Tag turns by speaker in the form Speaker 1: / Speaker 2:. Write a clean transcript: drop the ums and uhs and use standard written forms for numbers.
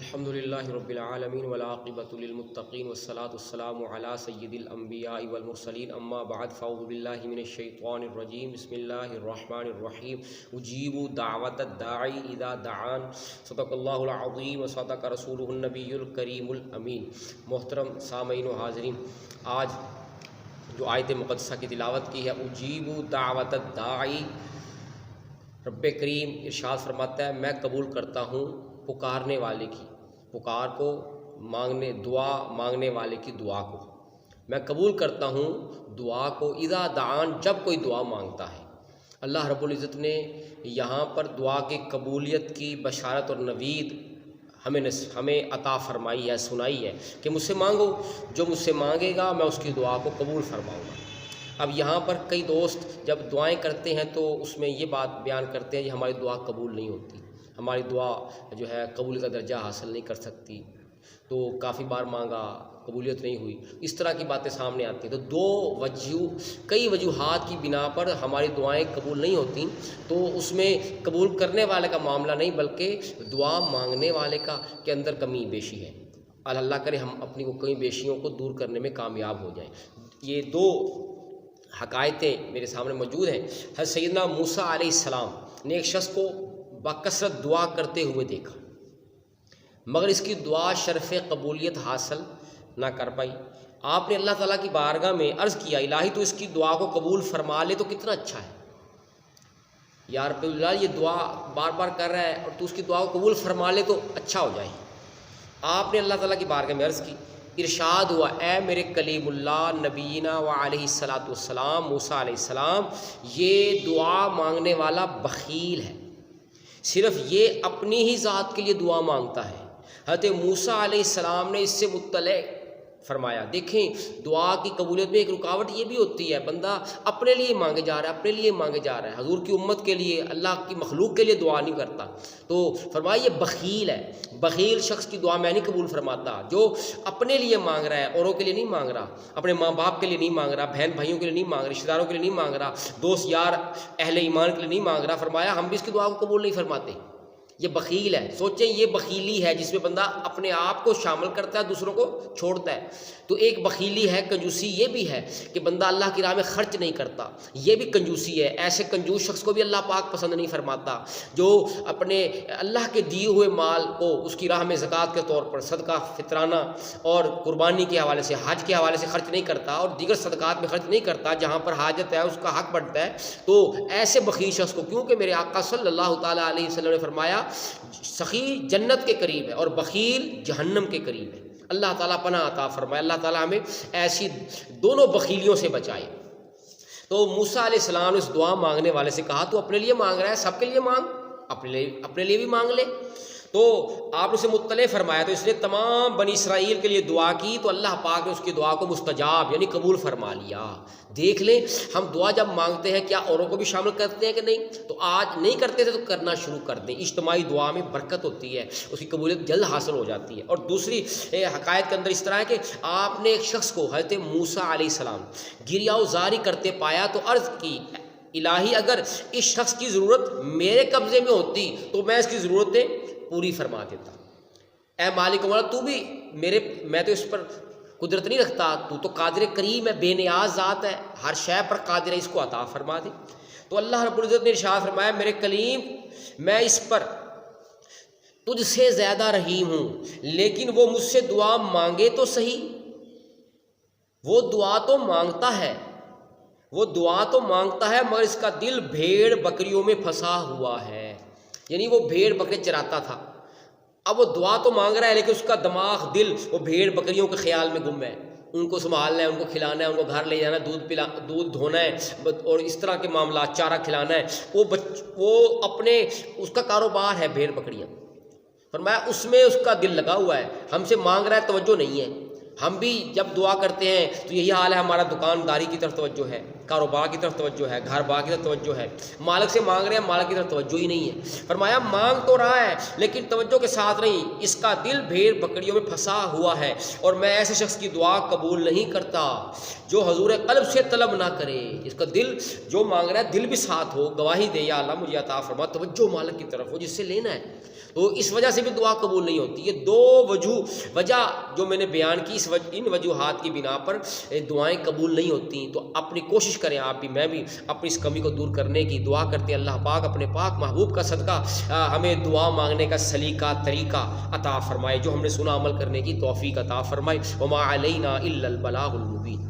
Speaker 1: الحمد للہ رب العالمین والعاقبۃ للمتقین والصلاۃ والسلام علی سید الانبیاء والمرسلین اما بعد فاعوذ باللہ من الشیطان الرجیم بسم اللہ الرحمن الرحیم اجیب دعوت الداعی اذا دعان صدق اللہ العظیم وصدق رسولہ النبی الکریم الامین۔ محترم سامعین و حاضرین، آج جو آیت مقدسہ کی تلاوت کی ہے اجیب دعوت الداعی، رب کریم ارشاد فرماتا ہے میں قبول کرتا ہوں پکارنے والے کی پکار کو، دعا مانگنے والے کی دعا کو، میں قبول کرتا ہوں دعا کو اذا دعان، جب کوئی دعا مانگتا ہے۔ اللہ رب العزت نے یہاں پر دعا کی قبولیت کی بشارت اور نوید ہمیں عطا فرمائی ہے، سنائی ہے کہ مجھ سے مانگو، جو مجھ سے مانگے گا میں اس کی دعا کو قبول فرماؤں گا۔ اب یہاں پر کئی دوست جب دعائیں کرتے ہیں تو اس میں یہ بات بیان کرتے ہیں کہ ہماری دعا قبول نہیں ہوتی، ہماری دعا جو ہے قبول کا درجہ حاصل نہیں کر سکتی، تو کافی بار مانگا قبولیت نہیں ہوئی، اس طرح کی باتیں سامنے آتی ہیں۔ تو کئی وجوہات کی بنا پر ہماری دعائیں قبول نہیں ہوتی، تو اس میں قبول کرنے والے کا معاملہ نہیں بلکہ دعا مانگنے والے کے اندر کمی بیشی ہے۔ اللہ کرے ہم اپنی وہ کمی بیشیوں کو دور کرنے میں کامیاب ہو جائیں۔ یہ دو حقائقیں میرے سامنے موجود ہیں۔ حضرت سیدنا موسیٰ علیہ السلام نے ایک شخص کو بکثرت دعا کرتے ہوئے دیکھا، مگر اس کی دعا شرف قبولیت حاصل نہ کر پائی۔ آپ نے اللہ تعالیٰ کی بارگاہ میں عرض کیا الہی تو اس کی دعا کو قبول فرما لے تو کتنا اچھا ہے، یا رب اللہ یہ دعا بار بار کر رہا ہے اور تو اس کی دعا کو قبول فرما لے تو اچھا ہو جائے۔ آپ نے اللہ تعالیٰ کی بارگاہ میں عرض کی، ارشاد ہوا اے میرے کلیم اللہ نبینا و علیہ الصلاۃ والسلام موسیٰ علیہ السلام، یہ دعا مانگنے والا بخیل ہے، صرف یہ اپنی ہی ذات کے لیے دعا مانگتا ہے۔ حضرت موسیٰ علیہ السلام نے اس سے مطلع فرمایا، دیکھیں دعا کی قبولیت میں ایک رکاوٹ یہ بھی ہوتی ہے، بندہ اپنے لیے مانگے جا رہا ہے، اپنے لیے مانگے جا رہا ہے، حضور کی امت کے لیے، اللہ کی مخلوق کے لیے دعا نہیں کرتا، تو فرمایا یہ بخیل ہے، بخیل شخص کی دعا میں نہیں قبول فرماتا، جو اپنے لیے مانگ رہا ہے، اوروں کے لیے نہیں مانگ رہا، اپنے ماں باپ کے لیے نہیں مانگ رہا، بہن بھائیوں کے لیے نہیں مانگ رہا، رشتہ داروں کے لیے نہیں مانگ رہا، دوست یار اہل ایمان کے لیے نہیں مانگ رہا، فرمایا ہم بھی اس کی دعا کو قبول نہیں فرماتے۔ یہ بخیل ہے، سوچیں یہ بخیلی ہے جس میں بندہ اپنے آپ کو شامل کرتا ہے، دوسروں کو چھوڑتا ہے۔ تو ایک بخیلی ہے، کنجوسی یہ بھی ہے کہ بندہ اللہ کی راہ میں خرچ نہیں کرتا، یہ بھی کنجوسی ہے۔ ایسے کنجوس شخص کو بھی اللہ پاک پسند نہیں فرماتا، جو اپنے اللہ کے دیے ہوئے مال کو اس کی راہ میں زکوٰۃ کے طور پر صدقہ فطرانہ اور قربانی کے حوالے سے، حج کے حوالے سے خرچ نہیں کرتا اور دیگر صدقات میں خرچ نہیں کرتا، جہاں پر حاجت ہے اس کا حق بنتا ہے، تو ایسے بخیل شخص کو، کیونکہ میرے آقا صلی اللہ تعالیٰ علیہ وسلم نے فرمایا سخی جنت کے قریب ہے اور بخیل جہنم کے قریب ہے۔ اللہ تعالیٰ پناہ عطا فرمائے، اللہ تعالیٰ ہمیں ایسی دونوں بخیلیوں سے بچائے۔ تو موسیٰ علیہ السلام نے اس دعا مانگنے والے سے کہا تو اپنے لیے مانگ رہا ہے، سب کے لیے مانگ، اپنے لیے بھی مانگ لے۔ تو آپ نے اسے مطلع فرمایا، تو اس نے تمام بنی اسرائیل کے لیے دعا کی تو اللہ پاک نے اس کی دعا کو مستجاب یعنی قبول فرما لیا۔ دیکھ لیں ہم دعا جب مانگتے ہیں کیا اوروں کو بھی شامل کرتے ہیں کہ نہیں؟ تو آج نہیں کرتے تھے تو کرنا شروع کر دیں، اجتماعی دعا میں برکت ہوتی ہے، اس کی قبولیت جلد حاصل ہو جاتی ہے۔ اور دوسری حقائق کے اندر اس طرح ہے کہ آپ نے ایک شخص کو حضرت موسیٰ علیہ السلام گریہ و زاری کرتے پایا تو عرض کی الہی اگر اس شخص کی ضرورت میرے قبضے میں ہوتی تو میں اس کی ضرورتیں پوری فرما دیتا، اے مالک مولا تو بھی میں تو اس پر قدرت نہیں رکھتا، تو قادر کریم ہے، بے نیاز ذات ہے، ہر شے پر قادر ہے، اس کو عطا فرما دے۔ تو اللہ رب العزت نے ارشاد فرمایا میرے کلیم میں اس پر تجھ سے زیادہ رحیم ہوں، لیکن وہ مجھ سے دعا مانگے تو صحیح، وہ دعا تو مانگتا ہے مگر اس کا دل بھیڑ بکریوں میں پھنسا ہوا ہے، یعنی وہ بھیڑ بکرے چراتا تھا، اب وہ دعا تو مانگ رہا ہے لیکن اس کا دماغ دل وہ بھیڑ بکریوں کے خیال میں گم ہے، ان کو سنبھالنا ہے، ان کو کھلانا ہے، ان کو گھر لے جانا ہے، دودھ دھونا ہے اور اس طرح کے معاملات، چارہ کھلانا ہے، وہ اپنے اس کا کاروبار ہے بھیڑ بکریاں، فرمایا اس میں اس کا دل لگا ہوا ہے، ہم سے مانگ رہا ہے توجہ نہیں ہے۔ ہم بھی جب دعا کرتے ہیں تو یہی حال ہے، ہمارا دکانداری کی طرف توجہ ہے، کاروبار کی طرف توجہ ہے، گھر بار کی طرف توجہ ہے، مالک سے مانگ رہے ہیں، مالک کی طرف توجہ ہی نہیں ہے۔ فرمایا مانگ تو رہا ہے لیکن توجہ کے ساتھ نہیں، اس کا دل بھیڑ بکریوں میں پھنسا ہوا ہے، اور میں ایسے شخص کی دعا قبول نہیں کرتا جو حضور قلب سے طلب نہ کرے، اس کا دل جو مانگ رہا ہے دل بھی ساتھ ہو، گواہی دے یا اللہ مجھے عطا فرما، توجہ مالک کی طرف ہو جس سے لینا ہے۔ تو اس وجہ سے بھی دعا قبول نہیں ہوتی. یہ دو وجہ جو میں نے بیان کی، ان وجوہات کی بنا پر دعائیں قبول نہیں ہوتی. تو اپنی کوشش کریں، آپ بھی میں بھی، اپنی اس کمی کو دور کرنے کی دعا کرتے ہیں. اللہ پاک اپنے پاک محبوب کا صدقہ ہمیں دعا مانگنے کا سلیقہ طریقہ عطا فرمائے، جو ہم نے سنا عمل کرنے کی توفیق عطا فرمائے. وما علینا الا البلاغ المبین.